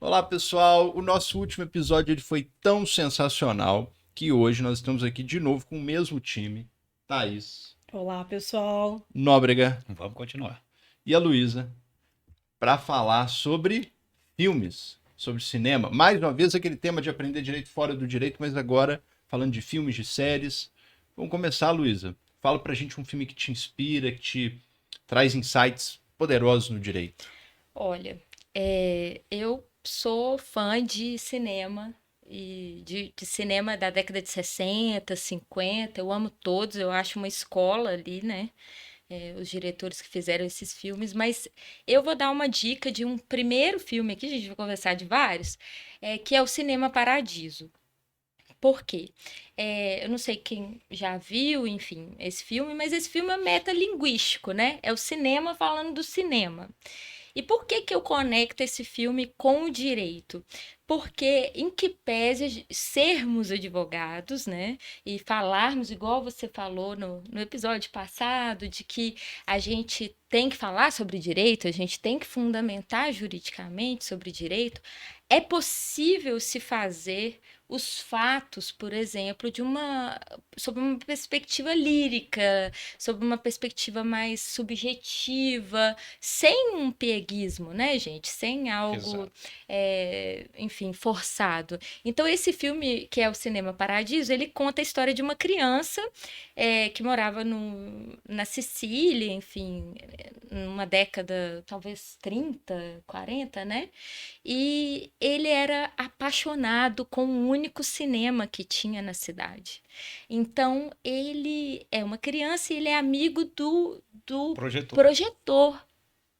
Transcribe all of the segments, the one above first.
Olá, pessoal. O nosso último episódio ele foi tão sensacional que hoje nós estamos aqui de novo com o mesmo time. Thaís, Olá, pessoal. Nóbrega Vamos continuar. e a Luísa para falar sobre filmes, sobre cinema. Mais uma vez aquele tema de aprender direito fora do direito, mas agora falando de filmes, de séries. Vamos começar, Luísa. Fala pra gente um filme que te inspira, que te traz insights poderosos no direito. Olha, eu sou fã de cinema e de cinema da década de 60, 50. Eu amo todos, eu acho uma escola ali, né? Os diretores que fizeram esses filmes, mas eu vou dar uma dica de um primeiro filme aqui, a gente vai conversar de vários, que é o Cinema Paradiso. Por quê? Eu não sei quem já viu, enfim, esse filme, mas esse filme é metalinguístico, né? É o cinema falando do cinema. E por que que eu conecto esse filme com o direito? Porque, em que pese sermos advogados, né, e falarmos, igual você falou no episódio passado, de que a gente tem que falar sobre direito, a gente tem que fundamentar juridicamente sobre direito, é possível se fazer os fatos, por exemplo, sob uma perspectiva lírica, sob uma perspectiva mais subjetiva, sem um pieguismo, né, gente? Sem algo, Exato. enfim, forçado. Então, esse filme, que é o Cinema Paradiso, ele conta a história de uma criança que morava na Sicília, enfim, numa década, talvez 30, 40, né? E ele era apaixonado com o único cinema que tinha na cidade. Então, ele é uma criança e ele é amigo do Projetor. projetor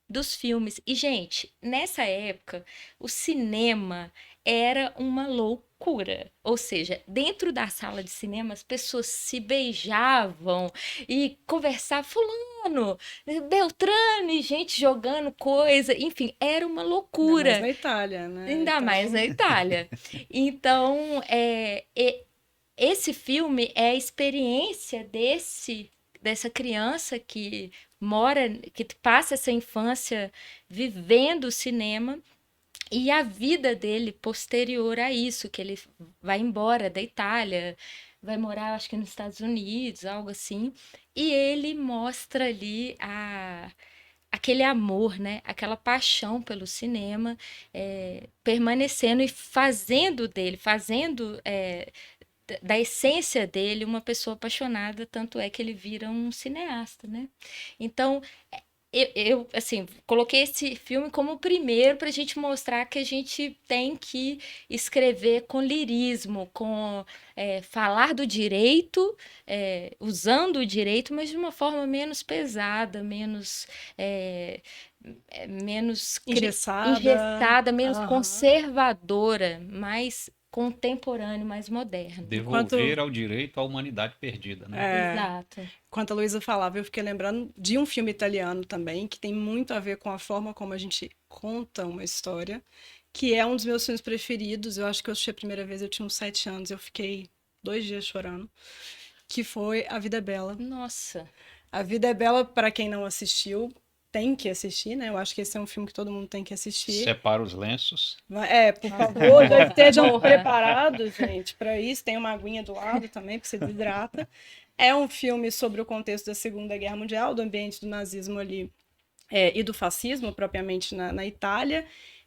dos filmes. E, gente, nessa época, o cinema era uma loucura. Ou seja, dentro da sala de cinema, as pessoas se beijavam e conversavam, fulano, Beltrano, e gente jogando coisa, enfim, era uma Ainda mais loucura. na Itália, né? Ainda Então, mais na Itália. Então, esse filme é a experiência dessa criança que mora, que passa essa infância vivendo o cinema e a vida dele posterior a isso, que ele vai embora da Itália, vai morar, acho que nos Estados Unidos, algo assim, e ele mostra ali aquele amor, né? Aquela paixão pelo cinema, permanecendo e fazendo dele, da essência dele uma pessoa apaixonada, tanto é que ele vira um cineasta, né? Então, assim, coloquei esse filme como o primeiro para a gente mostrar que a gente tem que escrever com lirismo, falar do direito, usando o direito, mas de uma forma menos pesada, é, engessada. engessada, menos Aham. conservadora, mais contemporâneo, mais moderno. Enquanto, Devolver ao direito a humanidade perdida, né? Exato. enquanto a Luísa falava, eu fiquei lembrando de um filme italiano também, que tem muito a ver com a forma como a gente conta uma história, que é um dos meus filmes preferidos. Eu acho que eu assisti a primeira vez, eu tinha uns 7 anos, eu fiquei 2 dias chorando, que foi A Vida é Bela. Nossa. A Vida é Bela, para quem não assistiu, tem que assistir, né? Eu acho que esse é um filme que todo mundo tem que assistir. Separa os lenços. Por Nossa, favor, já estejam morra. preparados, gente, para isso. Tem uma aguinha do lado também, porque você desidrata. É um filme sobre o contexto da Segunda Guerra Mundial, do ambiente do nazismo ali, e do fascismo, propriamente na Itália.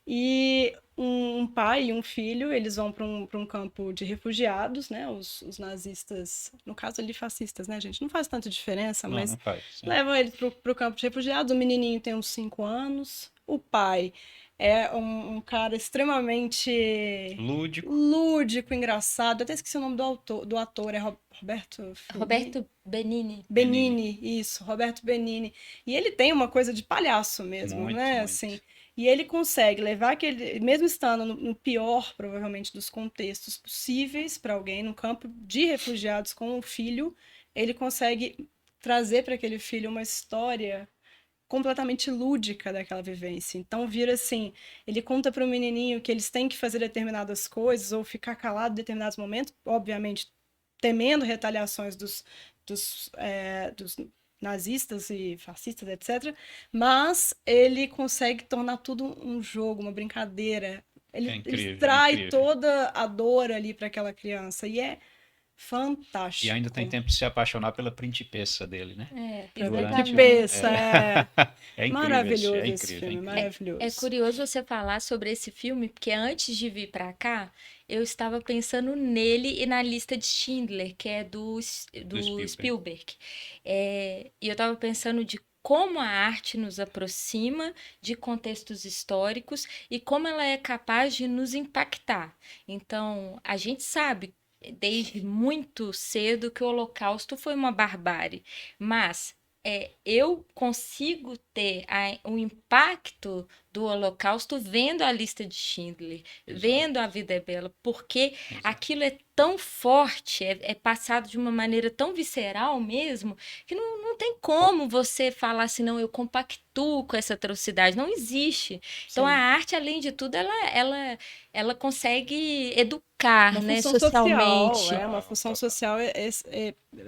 E um pai e um filho, eles vão para um campo de refugiados, né? Os nazistas, no caso ali fascistas, né, gente? Não faz tanta diferença, Não, mas não faz. Sim. levam eles para o campo de refugiados. O menininho tem uns 5 anos. O pai é um cara extremamente Lúdico. lúdico, engraçado. Até esqueci o nome do ator, é Roberto Roberto Benini. Benini, isso, Roberto Benini. E ele tem uma coisa de palhaço mesmo, Muito, né? muito. Assim, e ele consegue levar aquele, mesmo estando no pior, provavelmente, dos contextos possíveis para alguém, no campo de refugiados com o filho, ele consegue trazer para aquele filho uma história completamente lúdica daquela vivência. Então vira assim, ele conta para o menininho que eles têm que fazer determinadas coisas ou ficar calado em determinados momentos, obviamente temendo retaliações dos nazistas e fascistas, etc. Mas ele consegue tornar tudo um jogo, uma brincadeira. Ele, É ele incrível, é extrai incrível. toda a dor ali para aquela criança. E é fantástico. E ainda tem tempo de se apaixonar pela principessa dele, né? Durante o... Principessa, É, é incrível, Maravilhoso é esse incrível, é filme, incrível. maravilhoso. É curioso você falar sobre esse filme, porque antes de vir pra cá, eu estava pensando nele e na lista de Schindler, que é do Spielberg. Spielberg. E eu estava pensando de como a arte nos aproxima de contextos históricos e como ela é capaz de nos impactar. Então, a gente sabe desde muito cedo que o Holocausto foi uma barbárie, mas eu consigo ter o impacto do Holocausto vendo a lista de Schindler, Exato. vendo A Vida é Bela, porque Exato. aquilo é tão forte, é passado de uma maneira tão visceral mesmo, que não tem como você falar assim, não, eu compactuo com essa atrocidade. Não existe. Então, Sim. a arte, além de tudo, ela consegue educar, Uma né, função social, socialmente. uma função social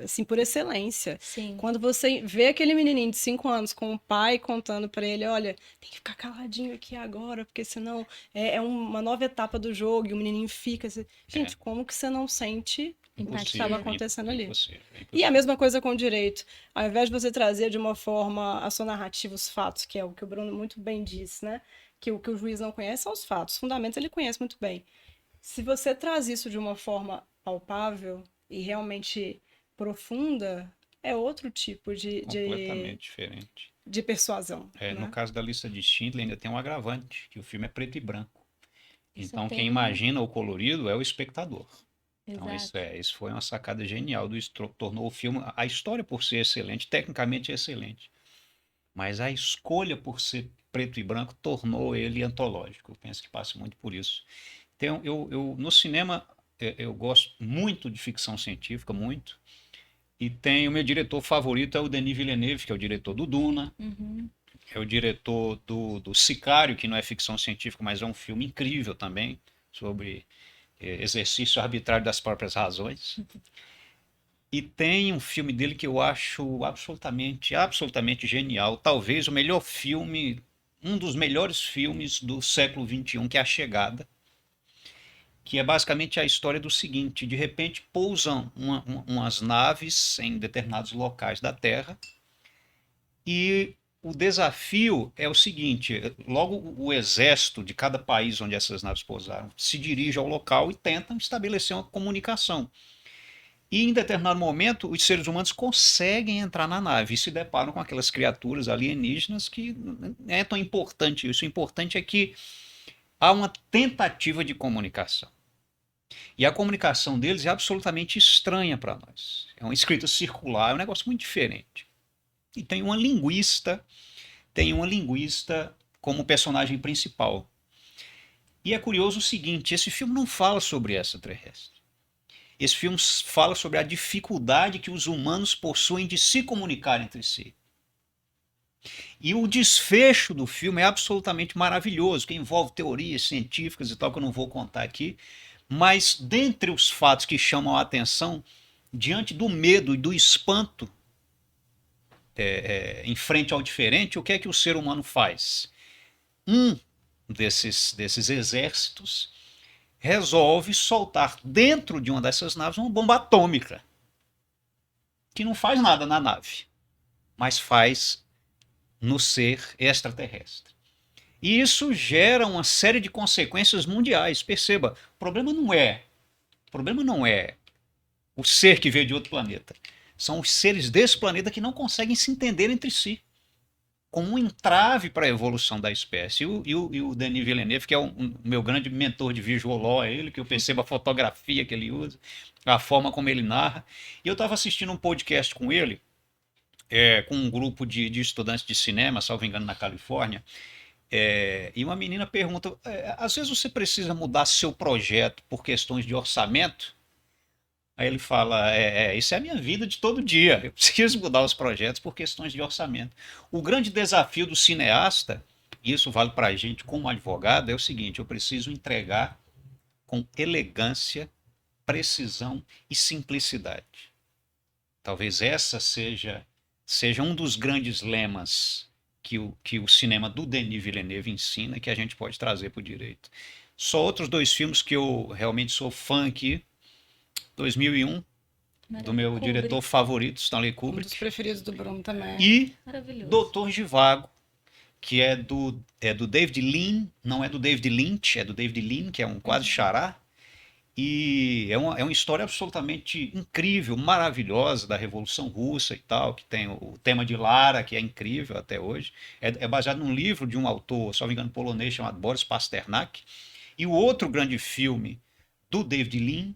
assim, por excelência. Sim. Quando você vê aquele menininho de 5 anos com o pai contando pra ele, olha, tem que ficar caladinho aqui agora, porque senão é uma nova etapa do jogo e o menininho fica assim, gente, como que você não sente o que Impossível. estava acontecendo ali? Impossível, E a impossível. mesma coisa com o direito. Ao invés de você trazer de uma forma a sua narrativa os fatos, que é o que o Bruno muito bem disse, né? Que o juiz não conhece são os fatos. Os fundamentos ele conhece muito bem. Se você traz isso de uma forma palpável e realmente profunda, é outro tipo Completamente diferente. de persuasão, No né? caso da lista de Schindler ainda tem um agravante, que o filme é preto e branco. Isso Então tem- quem imagina o colorido é o espectador. Então Exato. isso foi uma sacada genial tornou o filme, a história por ser excelente, tecnicamente excelente, mas a escolha por ser preto e branco tornou ele antológico. Eu penso que passa muito por isso. Então, no cinema eu gosto muito de ficção científica, muito. E tem o meu diretor favorito é o Denis Villeneuve, que é o diretor do Duna, Uhum. é o diretor do Sicário, que não é ficção científica, mas é um filme incrível também, sobre exercício arbitrário das próprias razões. E tem um filme dele que eu acho absolutamente, absolutamente genial, talvez o melhor filme, um dos melhores filmes do século XXI, que é A Chegada, que é basicamente a história do seguinte: de repente pousam umas naves em determinados locais da Terra e o desafio é o seguinte: logo o exército de cada país onde essas naves pousaram se dirige ao local e tentam estabelecer uma comunicação. E em determinado momento, os seres humanos conseguem entrar na nave e se deparam com aquelas criaturas alienígenas que não é tão importante isso. O importante é que há uma tentativa de comunicação. E a comunicação deles é absolutamente estranha para nós. É uma escrita circular, é um negócio muito diferente. E tem uma linguista como personagem principal. E é curioso o seguinte: esse filme não fala sobre extraterrestre. Esse filme fala sobre a dificuldade que os humanos possuem de se comunicar entre si. E o desfecho do filme é absolutamente maravilhoso, que envolve teorias científicas e tal, que eu não vou contar aqui. Mas dentre os fatos que chamam a atenção, diante do medo e do espanto em frente ao diferente, o que é que o ser humano faz? Um desses exércitos resolve soltar dentro de uma dessas naves uma bomba atômica, que não faz nada na nave, mas faz no ser extraterrestre. E isso gera uma série de consequências mundiais. Perceba, o problema não é o ser que veio de outro planeta. São os seres desse planeta que não conseguem se entender entre si, como um entrave para a evolução da espécie. E o Denis Villeneuve, que é o meu grande mentor de visual law, é ele que eu percebo a fotografia que ele usa, a forma como ele narra. E eu estava assistindo um podcast com ele, com um grupo de estudantes de cinema, salvo engano, na Califórnia. E uma menina pergunta: às vezes você precisa mudar seu projeto por questões de orçamento? Aí ele fala: isso é a minha vida de todo dia, eu preciso mudar os projetos por questões de orçamento. O grande desafio do cineasta, e isso vale para a gente como advogado, é o seguinte: eu preciso entregar com elegância, precisão e simplicidade. Talvez essa seja um dos grandes lemas que o cinema do Denis Villeneuve ensina, que a gente pode trazer para o direito. Só outros dois filmes que eu realmente sou fã aqui. 2001, do meu Kubrick. diretor favorito, Stanley Um dos Kubrick. preferidos do Bruno também. E Maravilhoso. Doutor Zhivago, que é do David Lean, não é do David Lynch, é do David Lean, que é um quase xará. E é uma história absolutamente incrível, maravilhosa, da Revolução Russa e tal, que tem o tema de Lara, que é incrível até hoje. É baseado num livro de um autor, se não me engano, polonês, chamado Boris Pasternak. E o outro grande filme do David Lean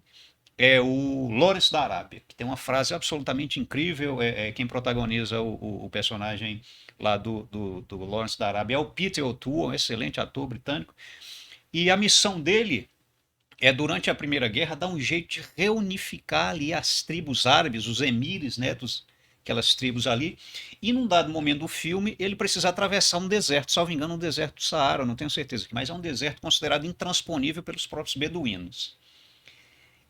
é o Lawrence da Arábia, que tem uma frase absolutamente incrível. Quem protagoniza o personagem lá do Lawrence da Arábia é o Peter O'Toole, um excelente ator britânico. E a missão dele durante a Primeira Guerra, dar um jeito de reunificar ali as tribos árabes, os emires, né, aquelas tribos ali. E num dado momento do filme, ele precisa atravessar um deserto, salvo engano, um deserto do Saara, não tenho certeza, mas é um deserto considerado intransponível pelos próprios beduínos.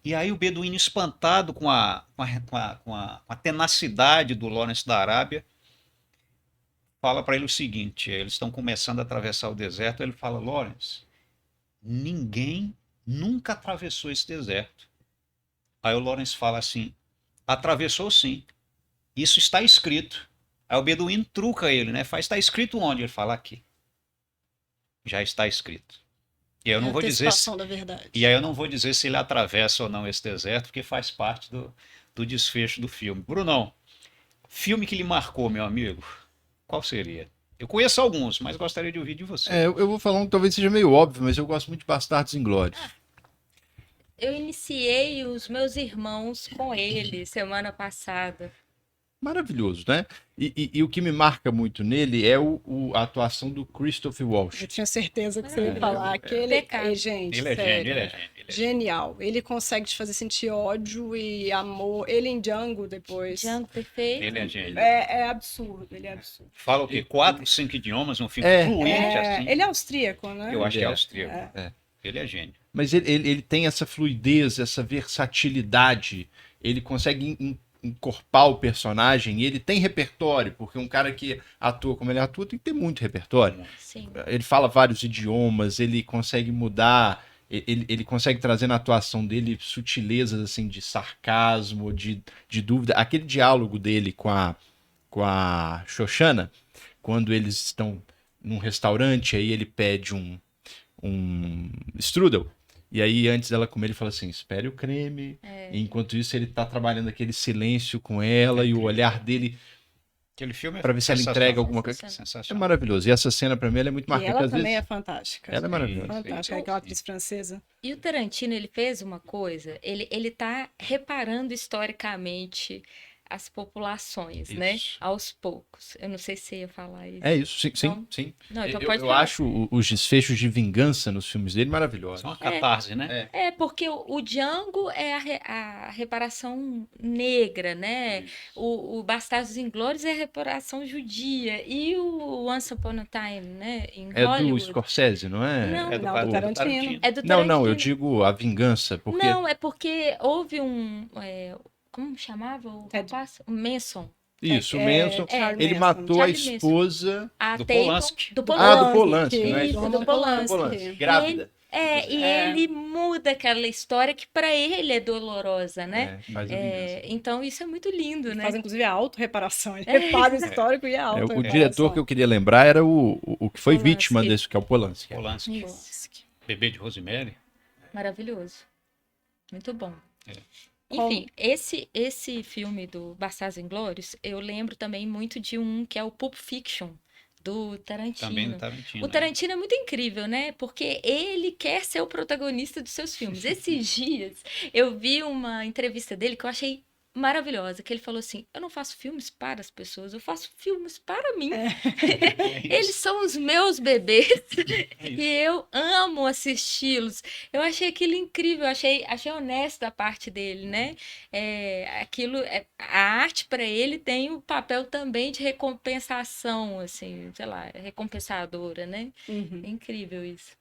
E aí o beduíno, espantado com a tenacidade do Lawrence da Arábia, fala para ele o seguinte: eles estão começando a atravessar o deserto, ele fala: Lawrence, ninguém nunca atravessou esse deserto. Aí o Lawrence fala assim: atravessou sim, isso está escrito. Aí o beduíno truca ele, né? Está escrito onde? Ele fala: aqui. Já está escrito. E aí eu não vou dizer Da verdade. e aí eu não vou dizer se ele atravessa ou não esse deserto, porque faz parte do desfecho do filme. Brunão, filme que lhe marcou, meu amigo, qual seria? Eu conheço alguns, mas gostaria de ouvir de você. Eu vou falar um que talvez seja meio óbvio, mas eu gosto muito de Bastardos Inglórios. Eu iniciei os meus irmãos com ele semana passada. Maravilhoso, né? E o que me marca muito nele é a atuação do Christopher Walsh. Eu tinha certeza que você ia Maravilhoso. falar que ele Pecado. gente, Ele é sério, gênio, ele é gênio. genial. Ele consegue te fazer sentir ódio e amor. Ele em Django depois. Django perfeito. Ele é gênio. É absurdo, ele é absurdo. Fala o quê? 4, 5 idiomas, um filme É. fluente assim. Ele é austríaco, né? Eu acho que é É. austríaco. É. Ele é gênio. Mas ele tem essa fluidez, essa versatilidade. Ele consegue encorpar o personagem e ele tem repertório, porque um cara que atua como ele atua tem que ter muito repertório. Sim. Ele fala vários idiomas, ele consegue mudar, ele consegue trazer na atuação dele sutilezas assim de sarcasmo, de dúvida. Aquele diálogo dele com a Shoshana, quando eles estão num restaurante, aí ele pede um strudel. E aí, antes dela comer, ele fala assim: espere o creme. E enquanto isso, ele tá trabalhando aquele silêncio com ela e o olhar dele Aquele filme é para ver se ela entrega alguma coisa. É sensacional. maravilhoso. E essa cena, pra mim, ela é muito E marcante. ela Às também é vezes, fantástica. ela é maravilhosa. Fantástica, aquela atriz francesa. E o Tarantino, ele fez uma coisa, ele tá reparando historicamente as populações, né? Isso. Aos poucos. Eu não sei se você ia falar isso. É isso, sim, Então- sim. Não, então eu pode eu falar. acho os desfechos de vingança nos filmes dele maravilhosos. É uma catarse, né? É, porque o Django é a reparação negra, né? O Bastardos Inglórios é a reparação judia. E o Once Upon a Time, né? Em É do Hollywood. Scorsese, não é? Não, É do Não, Tarantino. do Tarantino. É do Não, eu Tarantino. digo a vingança, porque Não, é porque houve como chamava o É rapaz? O Manson. isso, o Manson, Charlie ele Manson. matou a Charlie Manson. esposa A Do Tatum- Polanski. Do do Polanski, né? Isso, Roman do Polanski. Polanski. grávida. E ele muda aquela história que para ele é dolorosa, né? Faz a vingança. Então isso é muito lindo, Ele né? faz, inclusive, a autorreparação. Ele repara o histórico e a O autorreparação. diretor que eu queria lembrar era o que foi Polanski. vítima desse, que é o Polanski. Polanski. Isso. Bebê de Rosemary. Maravilhoso. Muito bom. É. Enfim, esse filme do Bastardos Inglórios, eu lembro também muito de um que é o Pulp Fiction, do Tarantino. Também do Tarantino. O Tarantino é muito incrível, né? Porque ele quer ser o protagonista dos seus filmes. Esses dias eu vi uma entrevista dele que eu achei maravilhosa, que ele falou assim: eu não faço filmes para as pessoas, eu faço filmes para mim. Eles são os meus bebês e eu amo assisti-los. Eu achei aquilo incrível, achei honesto da parte dele, né? A arte para ele tem o papel também de recompensação, assim, sei lá, recompensadora, né? Uhum. É incrível isso.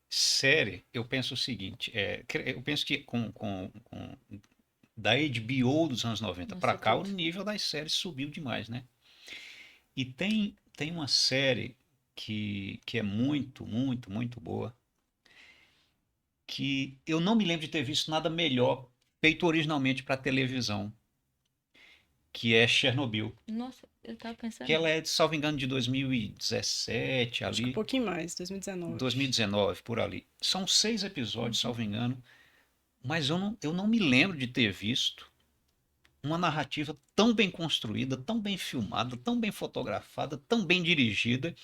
Série, eu penso o seguinte, eu penso que da HBO dos anos 90 para cá, o nível das séries subiu demais, né? E tem uma série que é muito, muito, muito boa, que eu não me lembro de ter visto nada melhor feito originalmente para televisão, que é Chernobyl. Nossa, eu tava pensando. Que ela é, salvo engano, de 2017 Acho que um ali, pouquinho mais, 2019. 2019 por ali. São 6 episódios, salvo engano, mas eu não me lembro de ter visto uma narrativa tão bem construída, tão bem filmada, tão bem fotografada, tão bem dirigida,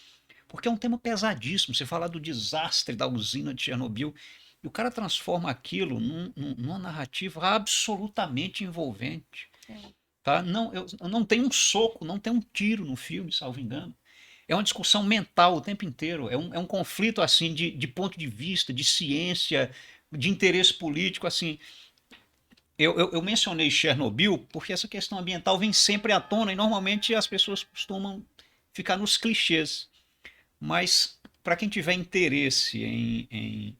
porque é um tema pesadíssimo. Você fala do desastre da usina de Chernobyl e o cara transforma aquilo numa narrativa absolutamente envolvente. Tá? Não, não tem um soco, não tem um tiro no filme, salvo engano. É uma discussão mental o tempo inteiro. É um conflito assim de ponto de vista, de ciência, de interesse político. Assim, eu mencionei Chernobyl porque essa questão ambiental vem sempre à tona e normalmente as pessoas costumam ficar nos clichês. Mas para quem tiver interesse em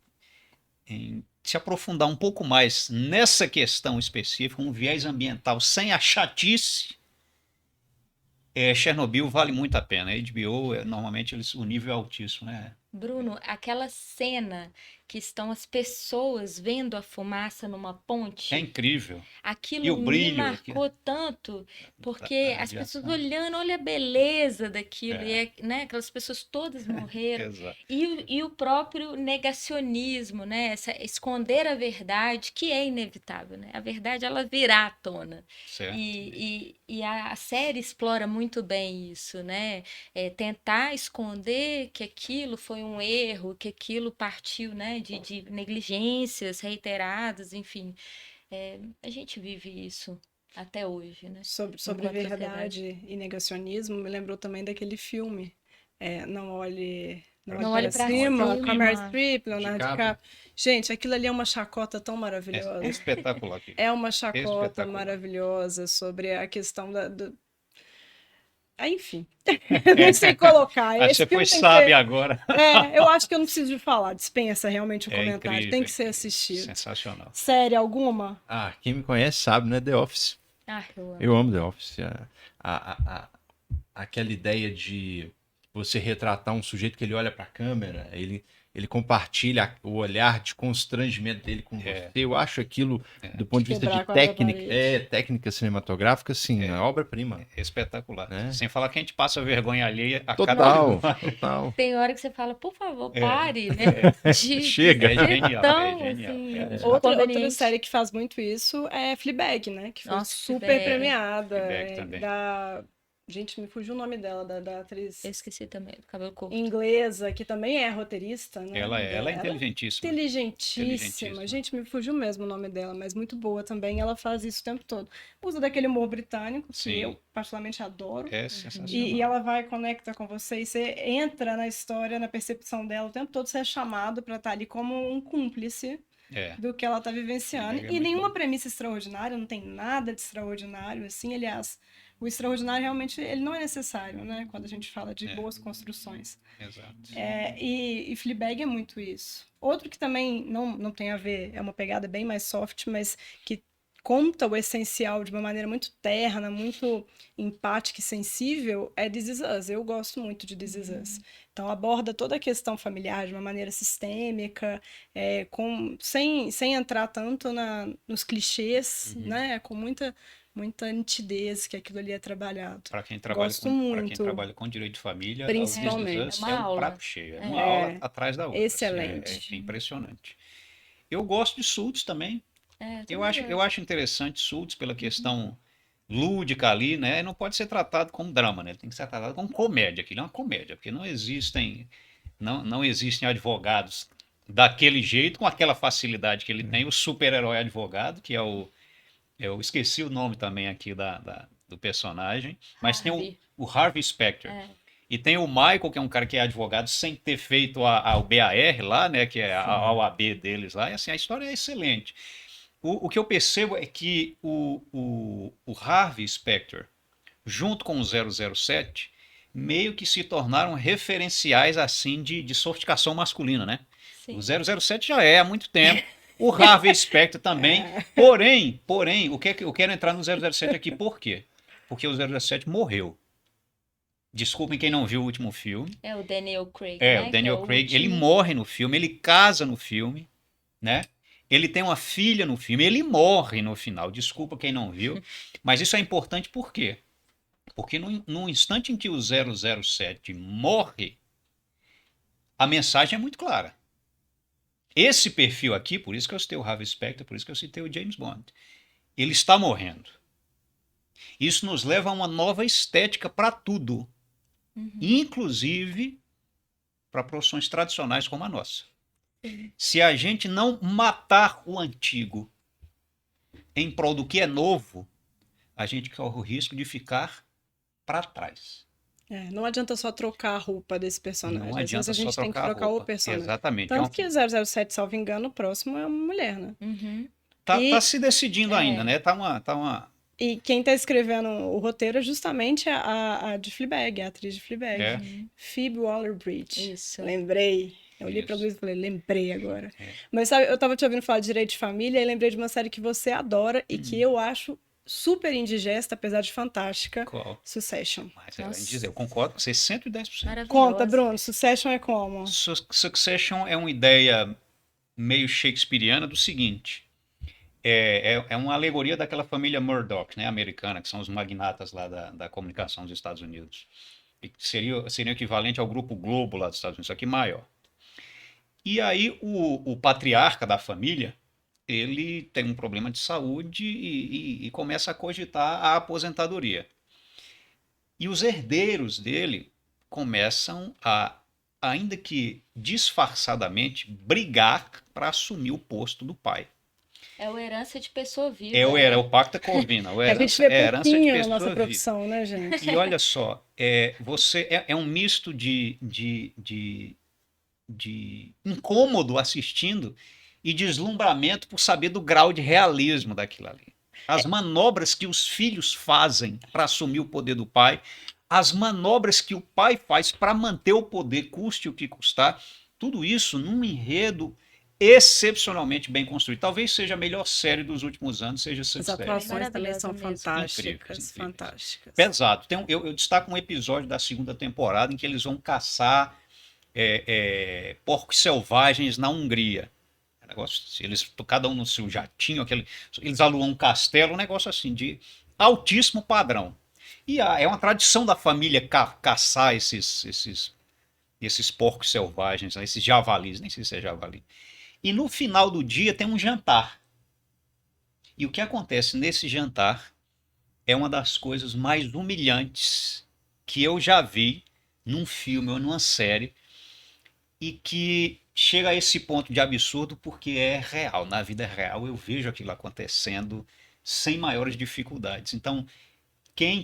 se aprofundar um pouco mais nessa questão específica, um viés ambiental sem a chatice, Chernobyl vale muito a pena. A HBO, normalmente o nível é altíssimo, né? Bruno, aquela cena que estão as pessoas vendo a fumaça numa ponte. É incrível. Aquilo E o me brilho marcou tanto, porque da as pessoas radiação. olhando, olha a beleza daquilo, né, aquelas pessoas todas morreram. Exato. E o próprio negacionismo, né, esconder a verdade, que é inevitável, né? A verdade, ela virá à tona. Certo. E a série explora muito bem isso, né? Tentar esconder que aquilo foi um erro, que aquilo partiu, né, de negligências reiteradas, enfim. A gente vive isso até hoje, né? Sobre Enquanto verdade e negacionismo, me lembrou também daquele filme, Não Olhe, Não Olhe para pra Cima, Cima. com a Meryl Streep, Leonardo DiCaprio. DiCaprio. Gente, aquilo ali é uma chacota tão É maravilhosa. espetacular. Aquilo. É uma chacota Espetacular. maravilhosa sobre a questão enfim, não sei colocar. Aí Esse você foi filme tem que sábio ser... agora. eu acho que eu não preciso de falar, dispensa realmente o comentário, Incrível, tem que ser incrível. assistido. Sensacional. Série alguma? Ah, quem me conhece sabe, né? The Office. Eu amo. Eu amo The Office. Aquela ideia de você retratar um sujeito que ele olha para a câmera, ele compartilha o olhar de constrangimento dele com você. Eu acho aquilo, do ponto de vista Quebrar de a quarta técnica, parede. técnica cinematográfica, sim, é obra-prima. Espetacular. Né? Sem falar que a gente passa vergonha alheia a cada Total, filme. total. Tem hora que você fala, por favor, pare, né? Chega. É ser genial, tão, é genial. assim, Outra inconveniente. série que faz muito isso é Fleabag, né? Que foi Nossa, super Fleabag. premiada. Fleabag também. Gente, me fugiu o nome dela, da atriz Eu esqueci também, do cabelo curto. inglesa, que também é roteirista, né? Ela é inteligentíssima. Inteligentíssima. Gente, me fugiu mesmo o nome dela, mas muito boa também. Ela faz isso o tempo todo. Usa daquele humor britânico, que Sim. eu particularmente adoro. É sensacional. E ela vai, conecta com você, e você entra na história, na percepção dela o tempo todo, você é chamado para estar ali como um cúmplice do que ela está vivenciando. Fleabag é E muito nenhuma bom. premissa extraordinária, não tem nada de extraordinário, assim, aliás, o extraordinário realmente ele não é necessário, né? Quando a gente fala de boas construções. Exato. E Fleabag é muito isso. Outro que também não tem a ver, é uma pegada bem mais soft, mas que conta o essencial de uma maneira muito terna, muito empática e sensível, é This Is Us. Eu gosto muito de This Is Us. Então aborda toda a questão familiar de uma maneira sistêmica, sem entrar tanto nos clichês, né? Com muita nitidez que aquilo ali é trabalhado. Para quem trabalha Gosto para quem muito. trabalha com direito de família, Principalmente. o This Is Us É uma é um aula. prato cheio, é uma aula atrás da outra. Excelente. Assim, é impressionante. Eu gosto de Suits também. Eu acho interessante Suits pela questão lúdica ali, né? Não pode ser tratado como drama, né? Tem que ser tratado como comédia. Aquilo é uma comédia, porque não existem advogados daquele jeito, com aquela facilidade que ele tem, o super-herói advogado, que eu esqueci o nome também aqui do personagem, mas tem Harvey. o Harvey Specter. E tem o Michael, que é um cara que é advogado sem ter feito o BAR lá, né? Que é a OAB deles lá. E assim, a história é excelente. O que eu percebo é que o Harvey Specter, junto com o 007, meio que se tornaram referenciais assim de sofisticação masculina, né? Sim. O 007 já é há muito tempo. O Harvey Specter também. Porém, eu quero entrar no 007 aqui por quê? Porque o 007 morreu. Desculpem quem não viu o último filme. É o Daniel Craig, É, né? o Daniel que é Craig. Ele último. morre no filme, ele casa no filme, né? Ele tem uma filha no filme, ele morre no final. Desculpa quem não viu, mas isso é importante por quê? Porque no instante em que o 007 morre, a mensagem é muito clara. Esse perfil aqui, por isso que eu citei o Harvey Specter, por isso que eu citei o James Bond, ele está morrendo. Isso nos leva a uma nova estética para tudo, inclusive para profissões tradicionais como a nossa. Se a gente não matar o antigo em prol do que é novo, a gente corre o risco de ficar para trás. Não adianta só trocar a roupa desse personagem. Não Às vezes adianta a gente só tem que trocar a trocar o roupa. personagem. Exatamente. Tanto que 007, salvo engano, o próximo é uma mulher, né? Tá se decidindo ainda, né? Tá uma... E quem tá escrevendo o roteiro é justamente a de Fleabag, a atriz de Fleabag. Phoebe Waller-Bridge. Isso. Lembrei. Eu olhei pra Luiz e falei, lembrei agora. Mas sabe, eu tava te ouvindo falar de Direito de Família e lembrei de uma série que você adora e que eu acho super indigesta, apesar de fantástica. Qual? Succession. Mas eu concordo com você 110%. Maravilhosa. Conta, Bruno, Succession é como? Succession é uma ideia meio shakespeariana do seguinte. É uma alegoria daquela família Murdoch, né, americana, que são os magnatas lá da comunicação dos Estados Unidos. E seria o equivalente ao Grupo Globo lá dos Estados Unidos, só que maior. E aí o patriarca da família, ele tem um problema de saúde e começa a cogitar a aposentadoria. E os herdeiros dele começam a, ainda que disfarçadamente, brigar para assumir o posto do pai. É o herança de pessoa viva. É o pacta corvina. A gente vê pouquinho na nossa profissão, né, gente? E olha só, você é um misto de incômodo assistindo e deslumbramento por saber do grau de realismo daquilo ali. As manobras que os filhos fazem para assumir o poder do pai, as manobras que o pai faz para manter o poder, custe o que custar, tudo isso num enredo excepcionalmente bem construído. Talvez seja a melhor série dos últimos anos, seja As Succession. atuações também são Maravilhosa mesmo. fantásticas, Incríveis. fantásticas. Pesado. Eu destaco um episódio da segunda temporada em que eles vão caçar porcos selvagens na Hungria. Negócio, cada um no seu jatinho, eles aluam um castelo, um negócio assim, de altíssimo padrão. E é uma tradição da família caçar esses porcos selvagens, né, esses javalis, nem sei se é javali. E no final do dia tem um jantar. E o que acontece nesse jantar é uma das coisas mais humilhantes que eu já vi num filme ou numa série e que chega a esse ponto de absurdo porque é real. Na vida real eu vejo aquilo acontecendo sem maiores dificuldades. Então, quem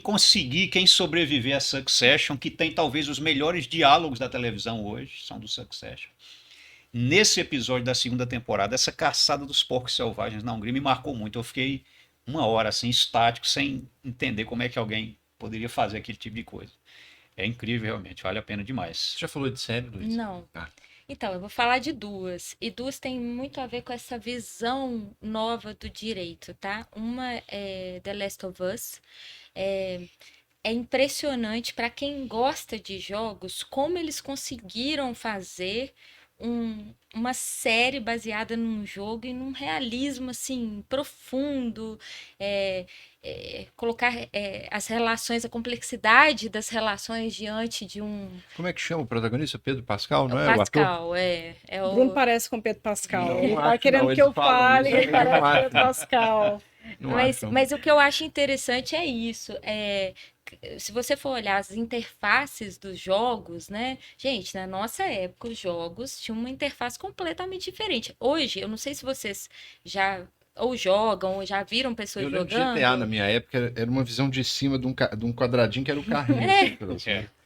sobreviver a Succession, que tem talvez os melhores diálogos da televisão hoje, são do Succession. Nesse episódio da segunda temporada, essa caçada dos porcos selvagens na Hungria me marcou muito. Eu fiquei uma hora assim, estático, sem entender como é que alguém poderia fazer aquele tipo de coisa. É incrível, realmente, vale a pena demais. Você já falou de série, Luiz? Não. Então, eu vou falar de duas. E duas têm muito a ver com essa visão nova do direito, tá? Uma é The Last of Us. É impressionante para quem gosta de jogos como eles conseguiram fazer uma série baseada num jogo e num realismo assim profundo, colocar as relações, a complexidade das relações diante de um Como é que chama o protagonista? Pedro Pascal, não é? Pascal, O ator? O Bruno parece com Pedro Pascal. Não, Ele acho tá querendo não, que eu eles falam fale, isso, ele eu parece não com acho, Pedro Pascal. Não Mas, acho. mas o que eu acho interessante é isso. Se você for olhar as interfaces dos jogos, né? Gente, na nossa época, os jogos tinham uma interface completamente diferente. Hoje, eu não sei se vocês já ou jogam, ou já viram pessoas Eu lembro de jogando. GTA na minha época, era uma visão de cima de um quadradinho que era o carrinho.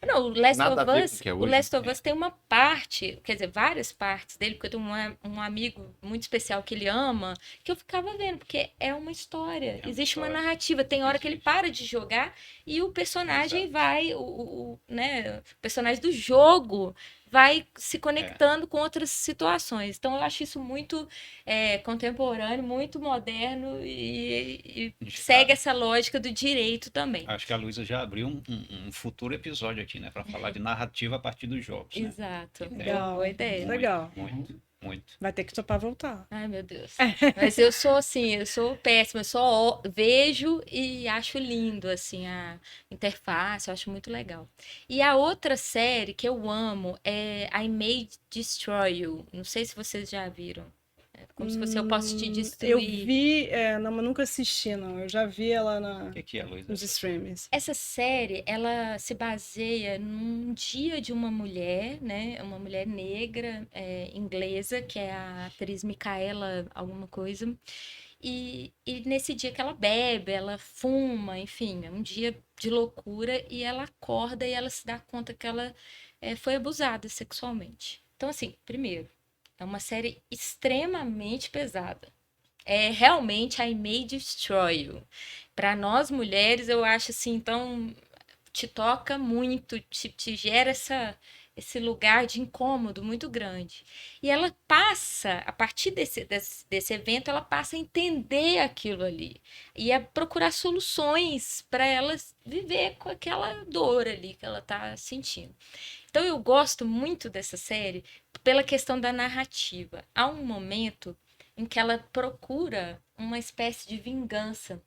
Não, o Last Nada a ver com of o que é Us, hoje. o Last of Us tem uma parte, quer dizer, várias partes dele, porque eu tenho um amigo muito especial que ele ama, que eu ficava vendo, porque é uma história, existe uma narrativa, tem hora que ele para de jogar e o personagem vai, né, o personagem do jogo vai se conectando com outras situações. Então eu acho isso muito contemporâneo, muito moderno e segue essa lógica do direito também. Acho que a Luísa já abriu um futuro episódio aqui, né? Para falar de narrativa a partir dos jogos. Né? Exato. Legal. Boa ideia. Legal. Muito. Muito. Vai ter que topar voltar. Ai, meu Deus. Mas eu sou assim, eu sou péssima, eu só vejo e acho lindo, assim, a interface, eu acho muito legal. E a outra série que eu amo é I May Destroy You. Não sei se vocês já viram. É como se fosse eu posso te Eu destruir. vi, não, mas nunca assisti, não. Eu já vi ela O que é, Luísa? nos streams. Essa série, ela se baseia num dia de uma mulher, né? Uma mulher negra, inglesa, que é a atriz Micaela alguma coisa. E nesse dia que ela bebe, ela fuma, enfim, é um dia de loucura e ela acorda e ela se dá conta que ela foi abusada sexualmente. Então, assim, primeiro, é uma série extremamente pesada. É realmente I May Destroy You. Para nós mulheres, eu acho assim, então te toca muito, te gera esse lugar de incômodo muito grande. E ela passa, a partir desse evento, ela passa a entender aquilo ali e a procurar soluções para ela viver com aquela dor ali que ela está sentindo. Então eu gosto muito dessa série pela questão da narrativa. Há um momento em que ela procura uma espécie de vingança.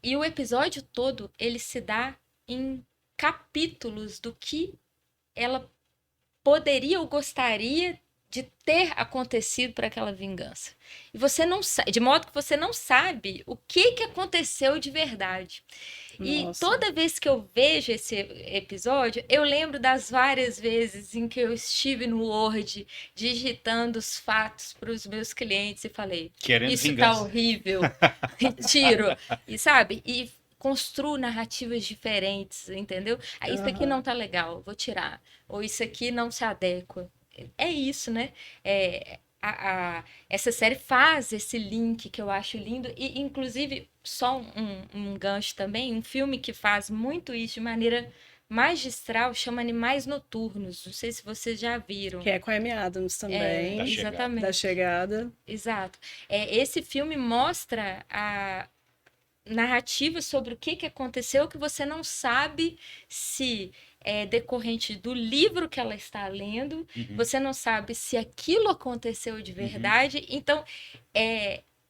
E o episódio todo, ele se dá em capítulos do que ela poderia ou gostaria de ter acontecido para aquela vingança. E você não sabe, de modo que você não sabe o que aconteceu de verdade. E Nossa. toda vez que eu vejo esse episódio, eu lembro das várias vezes em que eu estive no Word digitando os fatos para os meus clientes e falei: Querendo isso vingança. tá horrível, retiro. E sabe? E construo narrativas diferentes, entendeu? Ah, isso aqui não tá legal, vou tirar. Ou isso aqui não se adequa. É isso, né? Essa série faz esse link que eu acho lindo. E, inclusive, só um gancho também, um filme que faz muito isso de maneira magistral, chama Animais Noturnos. Não sei se vocês já viram. Que é com a Amy Adams também. Da Chegada. Exatamente. Da Chegada. Exato. Esse filme mostra a narrativa sobre o que aconteceu que você não sabe se é decorrente do livro que ela está lendo, você não sabe se aquilo aconteceu de verdade. Então,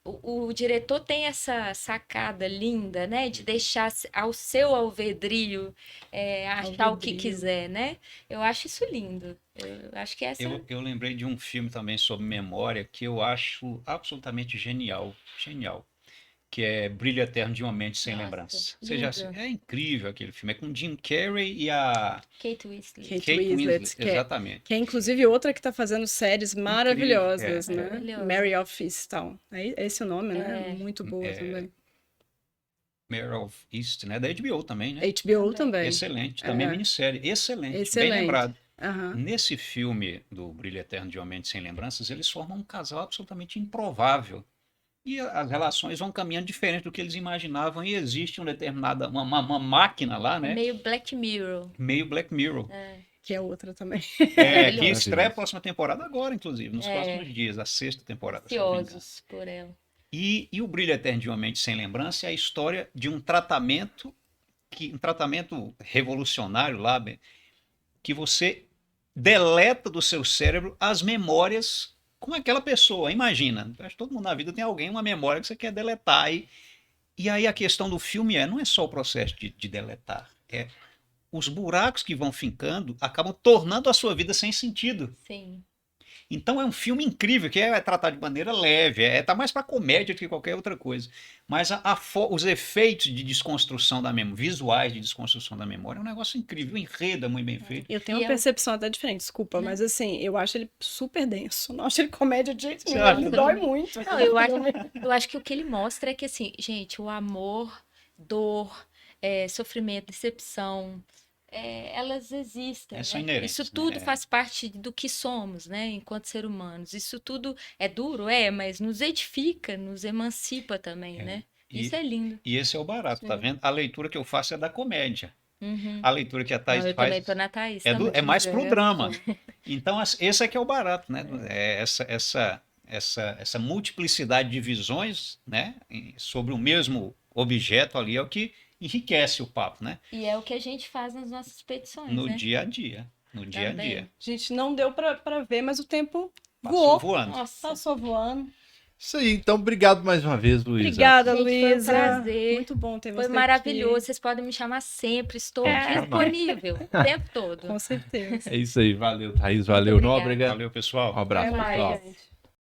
o diretor tem essa sacada linda, né, de deixar ao seu alvedrio achar o que quiser, né? Eu acho isso lindo. Eu acho que essa... Eu lembrei de um filme também sobre memória que eu acho absolutamente genial. Genial. Que é Brilho Eterno de uma Mente Sem Nossa, Lembrança. lindo. É incrível aquele filme. É com Jim Carrey e a Kate Winslet. Kate Winslet, exatamente. que é inclusive outra que tá fazendo séries maravilhosas, né? maravilhosa. Mary of Easttown. É esse o nome, né? Muito boa também. Mare of East, né? Da HBO também, né? HBO também. Excelente. Também minissérie. Excelente. Bem Excelente. lembrado. Aham. Nesse filme do Brilho Eterno de uma Mente Sem Lembranças, eles formam um casal absolutamente improvável. E as relações vão caminhando diferente do que eles imaginavam. E existe uma máquina lá, né? Meio Black Mirror. Meio Black Mirror. Que é outra também. Que estreia a próxima temporada agora, inclusive, nos próximos dias, a 6ª temporada. se eu não me engano. Ansiosos por ela. E o Brilho Eterno de uma Mente Sem Lembrança é a história de um tratamento revolucionário lá, que você deleta do seu cérebro as memórias com aquela pessoa. Imagina, acho que todo mundo na vida tem alguém, uma memória que você quer deletar. E aí a questão do filme não é só o processo de deletar, os buracos que vão fincando acabam tornando a sua vida sem sentido. Sim. Então é um filme incrível, que é tratado de maneira leve, tá mais para comédia do que qualquer outra coisa. Mas os efeitos de desconstrução da memória, visuais de desconstrução da memória, é um negócio incrível, o enredo é muito bem feito. Eu tenho uma percepção até diferente, desculpa, mas assim, eu acho ele super denso. Não acho ele comédia de jeito nenhum, ele dói muito. Não, eu acho que o que ele mostra é que, assim, gente, o amor, dor, sofrimento, decepção, elas existem, São né? inerentes, Isso tudo faz parte do que somos, né, enquanto ser humanos. Isso tudo é duro, mas nos edifica, nos emancipa também, né? Isso é lindo. E esse é o barato, tá vendo? A leitura que eu faço é da comédia. Uhum. A leitura que a Thaís Eu faz também tô na Thaís. é mais pro drama. Então, esse é que é o barato, né? Essa multiplicidade de visões, né, sobre o mesmo objeto ali é o que enriquece o papo, né? E é o que a gente faz nas nossas petições, No né? dia a dia. No dia a dia. Gente, não deu pra ver, mas o tempo Voou. voando. Nossa, Passou voando. Isso aí, então obrigado mais uma vez, Luísa. Obrigada, Gente, foi um Luísa. prazer. Muito bom ter foi você maravilhoso. aqui. Vocês podem me chamar sempre. Estou É. disponível o tempo todo. Com certeza. É isso aí, valeu, Thaís, valeu, Muito obrigada. Nóbrega. Valeu, pessoal. Um abraço, Até mais, pessoal. gente.